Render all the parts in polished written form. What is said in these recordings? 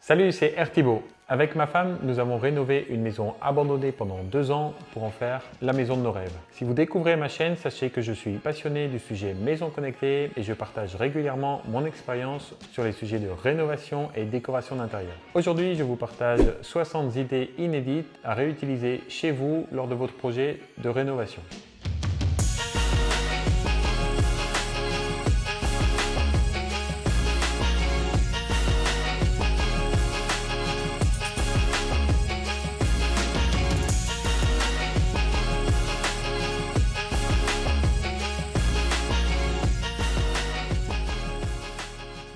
Salut, c'est Thibaut. Avec ma femme, nous avons rénové une maison abandonnée pendant 2 ans pour en faire la maison de nos rêves. Si vous découvrez ma chaîne, sachez que je suis passionné du sujet maison connectée et je partage régulièrement mon expérience sur les sujets de rénovation et décoration d'intérieur. Aujourd'hui, je vous partage 60 idées inédites à réutiliser chez vous lors de votre projet de rénovation.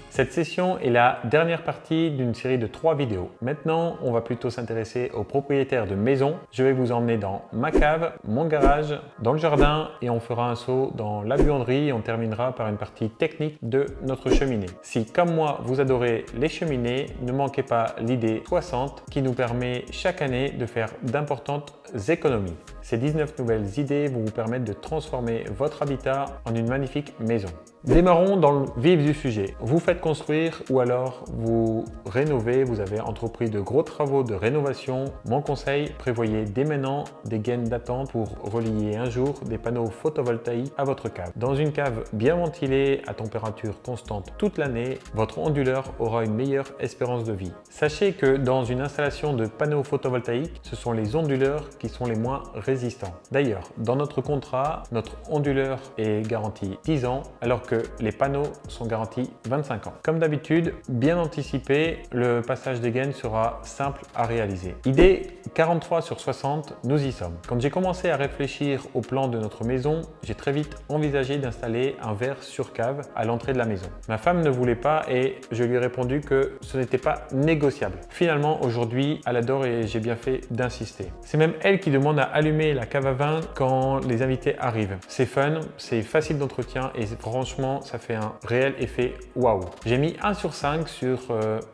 Cette session est la dernière partie d'une série de 3 vidéos. Maintenant, on va plutôt s'intéresser aux propriétaires de maisons. Je vais vous emmener dans ma cave, mon garage, dans le jardin et on fera un saut dans la buanderie et on terminera par une partie technique de notre cheminée. Si, comme moi, vous adorez les cheminées, ne manquez pas l'idée 60 qui nous permet chaque année de faire d'importantes économies. Ces 19 nouvelles idées vont vous permettre de transformer votre habitat en une magnifique maison. Démarrons dans le vif du sujet. Vous faites construire ou alors vous rénovez, vous avez entrepris de gros travaux de rénovation. Mon conseil, prévoyez dès maintenant des gaines d'attente pour relier un jour des panneaux photovoltaïques à votre cave. Dans une cave bien ventilée à température constante toute l'année, votre onduleur aura une meilleure espérance de vie. Sachez que dans une installation de panneaux photovoltaïques, ce sont les onduleurs qui sont les moins résistants. D'ailleurs, dans notre contrat, notre onduleur est garanti 10 ans alors que les panneaux sont garantis 25 ans. Comme d'habitude, bien anticipé, le passage des gaines sera simple à réaliser. Idée 43 sur 60, nous y sommes. Quand j'ai commencé à réfléchir au plan de notre maison, j'ai très vite envisagé d'installer un verre sur cave à l'entrée de la maison. Ma femme ne voulait pas et je lui ai répondu que ce n'était pas négociable. Finalement, aujourd'hui, elle adore et j'ai bien fait d'insister. C'est même elle qui demande à allumer la cave à vin quand les invités arrivent. C'est fun, c'est facile d'entretien et franchement, ça fait un réel effet waouh. J'ai mis 1 sur 5 sur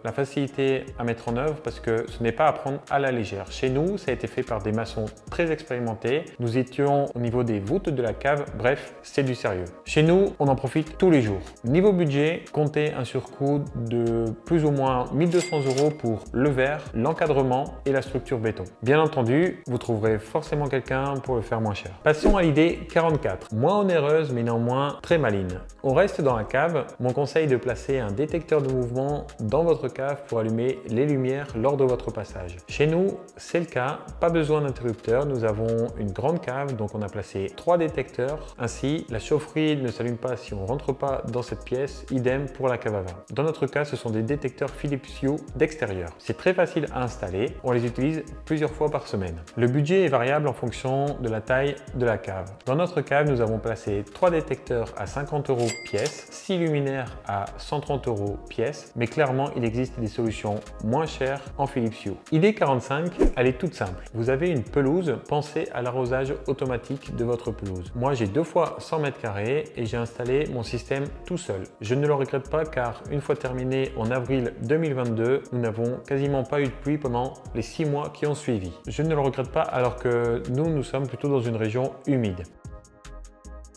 la facilité à mettre en œuvre parce que ce n'est pas à prendre à la légère. Chez nous, ça a été fait par des maçons très expérimentés. Nous étions au niveau des voûtes de la cave. Bref, c'est du sérieux. Chez nous, on en profite tous les jours. Niveau budget, comptez un surcoût de plus ou moins 1 200 € pour le verre, l'encadrement et la structure béton. Bien entendu, vous trouverez forcément quelqu'un pour le faire moins cher. Passons à l'idée 44. Moins onéreuse mais néanmoins très maligne. On reste dans la cave. Mon conseil est de placer un détecteur de mouvement dans votre cave pour allumer les lumières lors de votre passage. Chez nous, c'est le cas. Pas besoin d'interrupteur. Nous avons une grande cave, donc on a placé 3 détecteurs. Ainsi, la chaufferie ne s'allume pas si on ne rentre pas dans cette pièce. Idem pour la cave à vin. Dans notre cas, ce sont des détecteurs Philips Hue d'extérieur. C'est très facile à installer. On les utilise plusieurs fois par semaine. Le budget est variable en fonction de la taille de la cave. Dans notre cave, nous avons placé 3 détecteurs à 50 € pièce, 6 luminaires à 130 € pièce, mais clairement il existe des solutions moins chères en Philips Hue. Idée 45, elle est toute simple. Vous avez une pelouse, pensez à l'arrosage automatique de votre pelouse. Moi j'ai 2 fois 100 m² et j'ai installé mon système tout seul. Je ne le regrette pas car une fois terminé en avril 2022, nous n'avons quasiment pas eu de pluie pendant les 6 mois qui ont suivi. Je ne le regrette pas alors que nous sommes plutôt dans une région humide.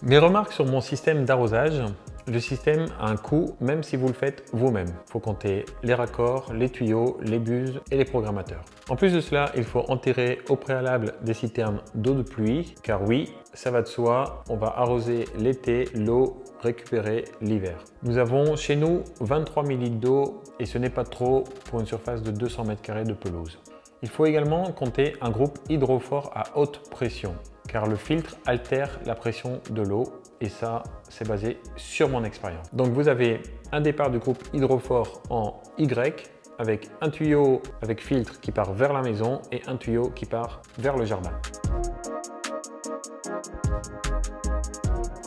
Mes remarques sur mon système d'arrosage. Le système a un coût même si vous le faites vous-même. Il faut compter les raccords, les tuyaux, les buses et les programmateurs. En plus de cela, il faut enterrer au préalable des citernes d'eau de pluie car oui, ça va de soi, on va arroser l'été, l'eau récupérer l'hiver. Nous avons chez nous 23 ml d'eau et ce n'est pas trop pour une surface de 200 m² de pelouse. Il faut également compter un groupe hydrophore à haute pression car le filtre altère la pression de l'eau et ça, c'est basé sur mon expérience. Donc vous avez un départ du groupe hydrophore en Y avec un tuyau avec filtre qui part vers la maison et un tuyau qui part vers le jardin.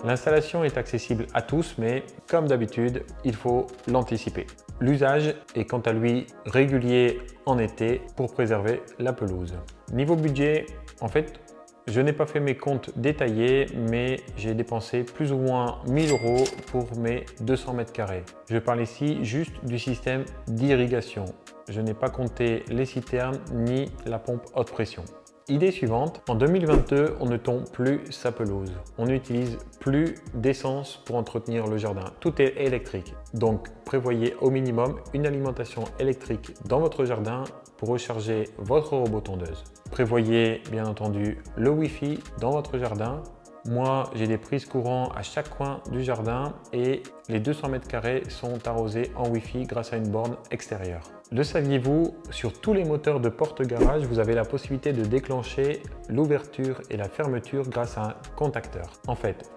L'installation est accessible à tous, mais comme d'habitude, il faut l'anticiper. L'usage est quant à lui régulier en été pour préserver la pelouse. Niveau budget, en fait, je n'ai pas fait mes comptes détaillés, mais j'ai dépensé plus ou moins 1 000 € pour mes 200 m². Je parle ici juste du système d'irrigation. Je n'ai pas compté les citernes ni la pompe haute pression. Idée suivante, en 2022, on ne tombe plus sa pelouse. On n'utilise plus d'essence pour entretenir le jardin. Tout est électrique. Donc, prévoyez au minimum une alimentation électrique dans votre jardin pour recharger votre robot tondeuse. Prévoyez bien entendu le Wi-Fi dans votre jardin. Moi, j'ai des prises courant à chaque coin du jardin et les 200 mètres carrés sont arrosés en Wi-Fi grâce à une borne extérieure. Le saviez-vous, sur tous les moteurs de porte-garage, vous avez la possibilité de déclencher l'ouverture et la fermeture grâce à un contacteur. En fait,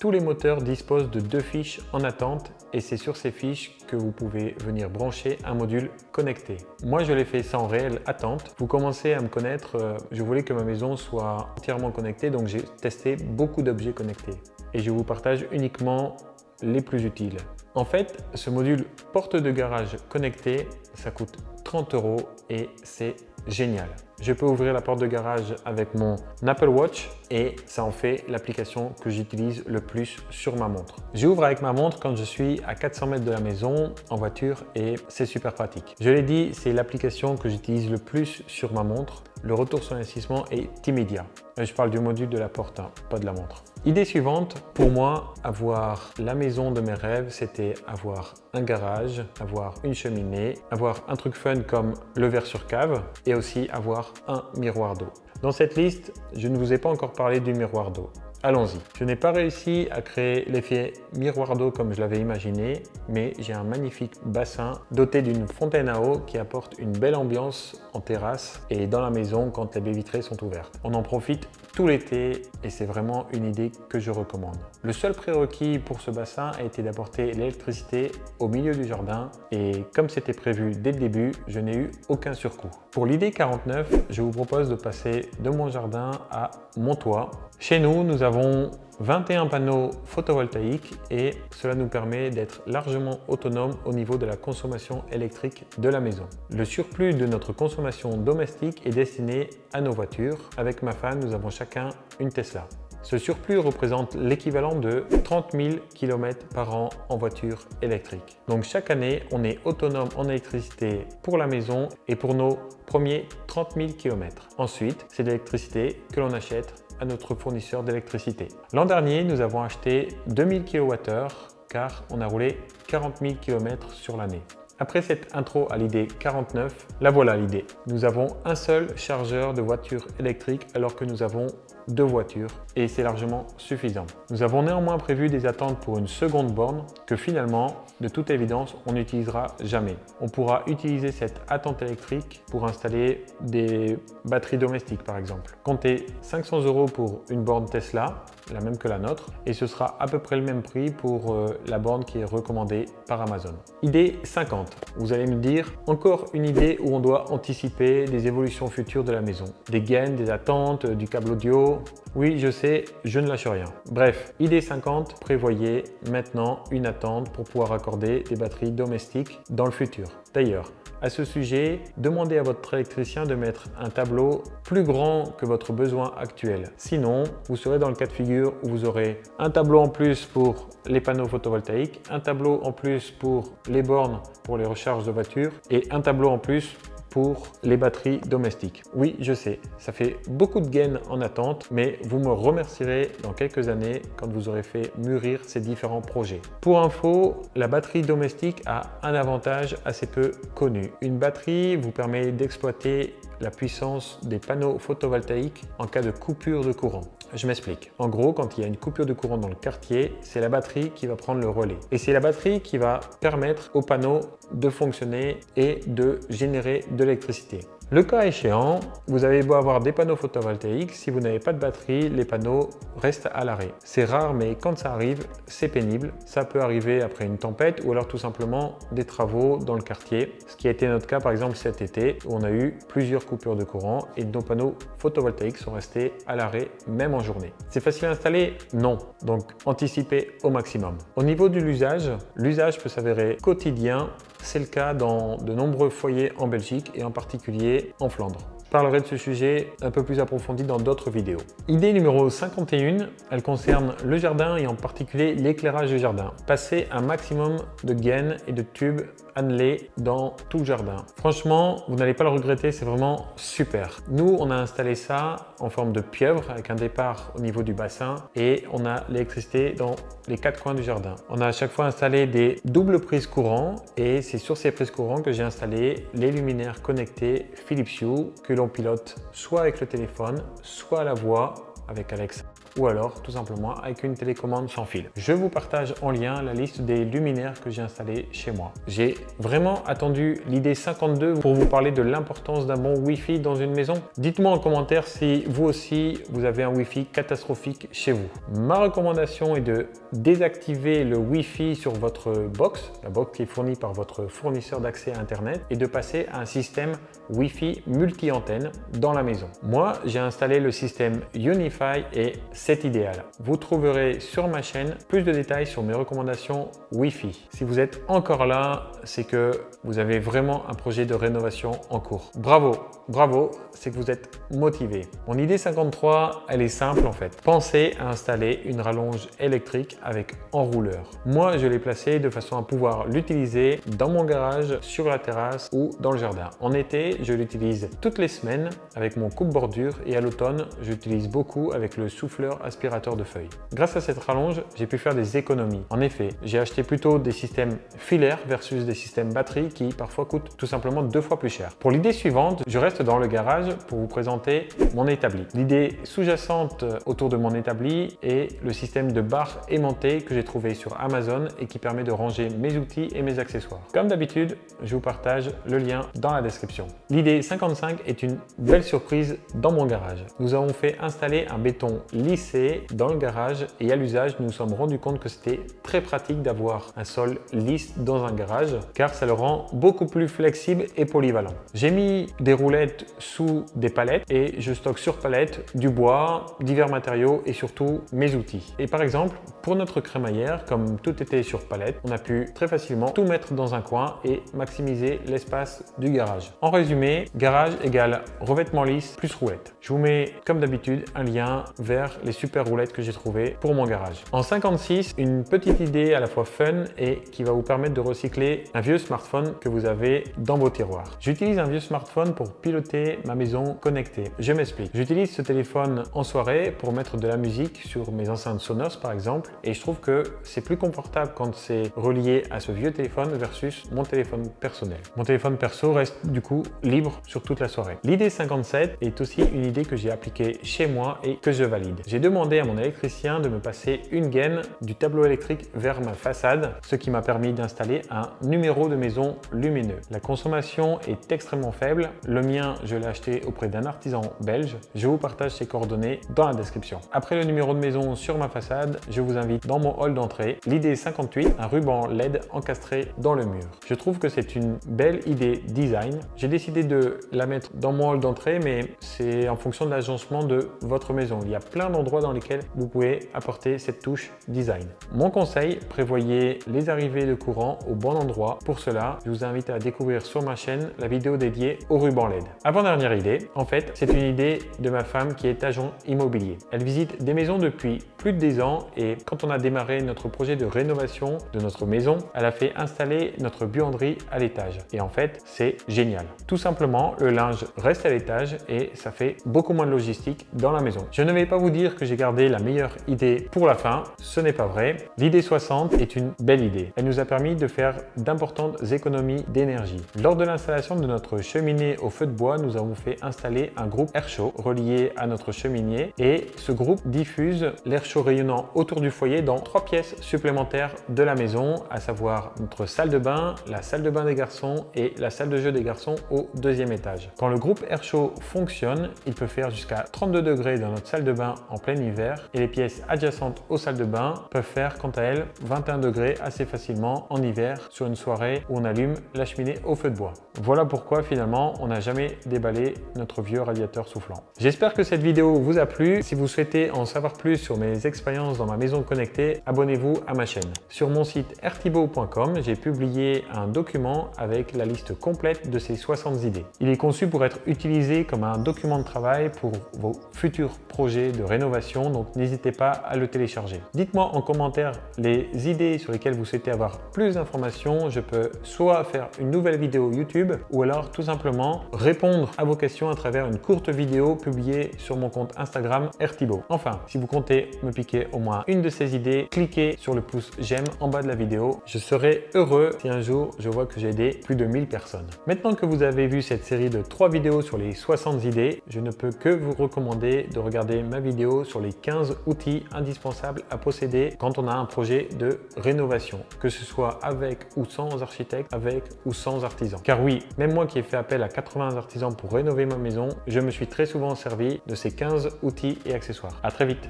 tous les moteurs disposent de 2 fiches en attente et c'est sur ces fiches que vous pouvez venir brancher un module connecté. Moi, je l'ai fait sans réelle attente. Vous commencez à me connaître, je voulais que ma maison soit entièrement connectée, donc j'ai testé beaucoup d'objets connectés. Et je vous partage uniquement les plus utiles. En fait, ce module porte de garage connecté, ça coûte 30 € et c'est génial. Je peux ouvrir la porte de garage avec mon Apple Watch et ça en fait l'application que j'utilise le plus sur ma montre. J'ouvre avec ma montre quand je suis à 400 mètres de la maison en voiture et c'est super pratique. Je l'ai dit, c'est l'application que j'utilise le plus sur ma montre. Le retour sur investissement est immédiat. Je parle du module de la porte, hein, pas de la montre. Idée suivante, pour moi, avoir la maison de mes rêves, c'était avoir un garage, avoir une cheminée, avoir un truc fun comme le verre sur cave et aussi avoir un miroir d'eau. Dans cette liste, je ne vous ai pas encore parlé du miroir d'eau. Allons-y. Je n'ai pas réussi à créer l'effet miroir d'eau comme je l'avais imaginé, mais j'ai un magnifique bassin doté d'une fontaine à eau qui apporte une belle ambiance en terrasse et dans la maison quand les baies vitrées sont ouvertes. On en profite tout l'été et c'est vraiment une idée que je recommande. Le seul prérequis pour ce bassin a été d'apporter l'électricité au milieu du jardin et comme c'était prévu dès le début, je n'ai eu aucun surcoût. Pour l'idée 49, je vous propose de passer de mon jardin à mon toit. Chez nous, nous avons 21 panneaux photovoltaïques et cela nous permet d'être largement autonome au niveau de la consommation électrique de la maison. Le surplus de notre consommation domestique est destiné à nos voitures. Avec ma femme, nous avons chacun une Tesla. Ce surplus représente l'équivalent de 30 000 km par an en voiture électrique. Donc chaque année, on est autonome en électricité pour la maison et pour nos premiers 30 000 km. Ensuite, c'est l'électricité que l'on achète à notre fournisseur d'électricité. L'an dernier, nous avons acheté 2000 kWh car on a roulé 40 000 km sur l'année. Après cette intro à l'idée 49, la voilà l'idée. Nous avons un seul chargeur de voiture électrique alors que nous avons 2 voitures et c'est largement suffisant. Nous avons néanmoins prévu des attentes pour une seconde borne que finalement, de toute évidence, on n'utilisera jamais. On pourra utiliser cette attente électrique pour installer des batteries domestiques par exemple. Comptez 500 € pour une borne Tesla, la même que la nôtre, et ce sera à peu près le même prix pour la borne qui est recommandée par Amazon. Idée 50. Vous allez me dire, encore une idée où on doit anticiper des évolutions futures de la maison. Des gaines, des attentes, du câble audio. Oui, je sais, je ne lâche rien. Bref, idée 50, prévoyez maintenant une attente pour pouvoir accorder des batteries domestiques dans le futur. D'ailleurs, à ce sujet, demandez à votre électricien de mettre un tableau plus grand que votre besoin actuel. Sinon, vous serez dans le cas de figure où vous aurez un tableau en plus pour les panneaux photovoltaïques, un tableau en plus pour les bornes pour les recharges de voiture et un tableau en plus pour les batteries domestiques. Oui, je sais, ça fait beaucoup de gaines en attente, mais vous me remercierez dans quelques années quand vous aurez fait mûrir ces différents projets. Pour info, la batterie domestique a un avantage assez peu connu. Une batterie vous permet d'exploiter la puissance des panneaux photovoltaïques en cas de coupure de courant. Je m'explique. En gros, quand il y a une coupure de courant dans le quartier, c'est la batterie qui va prendre le relais. Et c'est la batterie qui va permettre aux panneaux de fonctionner et de générer de l'électricité. Le cas échéant, vous avez beau avoir des panneaux photovoltaïques, si vous n'avez pas de batterie, les panneaux restent à l'arrêt. C'est rare, mais quand ça arrive, c'est pénible. Ça peut arriver après une tempête ou alors tout simplement des travaux dans le quartier. Ce qui a été notre cas par exemple cet été où on a eu plusieurs coupures de courant et nos panneaux photovoltaïques sont restés à l'arrêt même en journée. C'est facile à installer? Non. Donc anticipez au maximum. Au niveau de l'usage peut s'avérer quotidien. C'est le cas dans de nombreux foyers en Belgique et en particulier en Flandre. parlerai de ce sujet un peu plus approfondi dans d'autres vidéos. Idée numéro 51, elle concerne le jardin et en particulier l'éclairage du jardin. Passer un maximum de gaines et de tubes annelés dans tout le jardin. Franchement, vous n'allez pas le regretter, c'est vraiment super. Nous, on a installé ça en forme de pieuvre avec un départ au niveau du bassin et on a l'électricité dans les 4 coins du jardin. On a à chaque fois installé des doubles prises courant et c'est sur ces prises courant que j'ai installé les luminaires connectés Philips Hue que l'on pilote soit avec le téléphone, soit à la voix avec Alexa, ou alors tout simplement avec une télécommande sans fil. Je vous partage en lien la liste des luminaires que j'ai installés chez moi. J'ai vraiment attendu l'idée 52 pour vous parler de l'importance d'un bon Wi-Fi dans une maison. Dites-moi en commentaire si vous aussi vous avez un Wi-Fi catastrophique chez vous. Ma recommandation est de désactiver le Wi-Fi sur votre box, la box qui est fournie par votre fournisseur d'accès à Internet, et de passer à un système Wi-Fi multi-antenne dans la maison. Moi, j'ai installé le système Unify et c'est idéal. Vous trouverez sur ma chaîne plus de détails sur mes recommandations Wi-Fi. Si vous êtes encore là, c'est que vous avez vraiment un projet de rénovation en cours. Bravo, bravo, c'est que vous êtes motivé. Mon idée 53, elle est simple en fait. Pensez à installer une rallonge électrique avec enrouleur. Moi, je l'ai placé de façon à pouvoir l'utiliser dans mon garage, sur la terrasse ou dans le jardin. En été, je l'utilise toutes les semaines avec mon coupe-bordure et à l'automne, j'utilise beaucoup avec le souffleur aspirateur de feuilles. Grâce à cette rallonge, j'ai pu faire des économies. En effet, j'ai acheté plutôt des systèmes filaires versus des systèmes batterie qui parfois coûtent tout simplement 2 fois plus cher. Pour l'idée suivante, je reste dans le garage pour vous présenter mon établi. L'idée sous-jacente autour de mon établi est le système de barres aimantées que j'ai trouvé sur Amazon et qui permet de ranger mes outils et mes accessoires. Comme d'habitude, je vous partage le lien dans la description. L'idée 55 est une belle surprise dans mon garage. Nous avons fait installer un béton lissé dans le garage et à l'usage, nous nous sommes rendus compte que c'était très pratique d'avoir un sol lisse dans un garage car ça le rend beaucoup plus flexible et polyvalent. J'ai mis des roulettes sous des palettes et je stocke sur palettes du bois, divers matériaux et surtout mes outils. Et par exemple, pour notre crémaillère, comme tout était sur palette, on a pu très facilement tout mettre dans un coin et maximiser l'espace du garage. En résumé, garage égale revêtement lisse plus roulette. Je vous mets comme d'habitude un lien vers les super roulettes que j'ai trouvées pour mon garage. En 56, une petite idée à la fois fun et qui va vous permettre de recycler un vieux smartphone que vous avez dans vos tiroirs. J'utilise un vieux smartphone pour piloter ma maison connectée. Je m'explique. J'utilise ce téléphone en soirée pour mettre de la musique sur mes enceintes Sonos par exemple et je trouve que c'est plus confortable quand c'est relié à ce vieux téléphone versus mon téléphone personnel. Mon téléphone perso reste du coup libre sur toute la soirée. L'idée 57 est aussi une idée que j'ai appliquée chez moi et que je valide. J'ai demandé à mon électricien de me passer une gaine du tableau électrique vers ma façade, ce qui m'a permis d'installer un numéro de maison lumineux. La consommation est extrêmement faible. Le mien, je l'ai acheté auprès d'un artisan belge. Je vous partage ses coordonnées dans la description. Après le numéro de maison sur ma façade, je vous invite dans mon hall d'entrée. L'idée 58, un ruban LED encastré dans le mur. Je trouve que c'est une belle idée design. J'ai décidé de la mettre dans mon hall d'entrée, mais c'est en fonction de l'agencement de votre maison. Il y a plein d'endroits dans lesquels vous pouvez apporter cette touche design. Mon conseil, prévoyez les arrivées de courant au bon endroit. Pour cela, je vous invite à découvrir sur ma chaîne la vidéo dédiée au ruban LED. Avant-dernière idée, en fait, c'est une idée de ma femme qui est agent immobilier. Elle visite des maisons depuis plus de 10 ans et quand on a démarré notre projet de rénovation de notre maison, elle a fait installer notre buanderie à l'étage. Et en fait, c'est génial. Tout simplement, le linge reste à l'étage et ça fait beaucoup moins de logistique dans la maison. Je ne vais pas vous dire que j'ai gardé la meilleure idée pour la fin, ce n'est pas vrai. L'idée 60 est une belle idée. Elle nous a permis de faire d'importantes économies d'énergie. Lors de l'installation de notre cheminée au feu de bois, nous avons fait installer un groupe air chaud relié à notre cheminée et ce groupe diffuse l'air chaud rayonnant autour du foyer dans 3 pièces supplémentaires de la maison, à savoir notre salle de bain, la salle de bain des garçons et la salle de jeu des garçons au 2e étage. Quand le groupe air chaud fonctionne, il peut faire jusqu'à 32 degrés dans notre salle de bain en plein hiver et les pièces adjacentes aux salles de bain peuvent faire quant à elles 21 degrés assez facilement en hiver sur une soirée où on allume la cheminée au feu de bois. Voilà pourquoi finalement on n'a jamais déballé notre vieux radiateur soufflant. J'espère que cette vidéo vous a plu. Si vous souhaitez en savoir plus sur mes expériences dans ma maison connectée, abonnez-vous à ma chaîne. Sur mon site airtibo.com, j'ai publié un document avec la liste complète de ces 60 idées. Il est conçu pour être utilisé comme un document de travail pour vos futurs projets de rénovation, donc n'hésitez pas à le télécharger. Dites-moi en commentaire les idées sur lesquelles vous souhaitez avoir plus d'informations. Je peux soit faire une nouvelle vidéo YouTube ou alors tout simplement répondre à vos questions à travers une courte vidéo publiée sur mon compte Instagram airtibo. Enfin, si vous comptez me piquer au moins une de ces idées, cliquez sur le pouce j'aime en bas de la vidéo. Je serai heureux si un jour je vois que j'ai aidé plus de 1000 personnes. Maintenant que vous avez vu cette série de 3 vidéos sur les 60 idées, je ne peux que vous recommander de regarder ma vidéo sur les 15 outils indispensables à posséder quand on a un projet de rénovation, que ce soit avec ou sans architecte, avec ou sans artisan. Car oui, même moi qui ai fait appel à 80 artisans pour rénover ma maison, je me suis très souvent servi de ces 15 outils et accessoires. À très vite.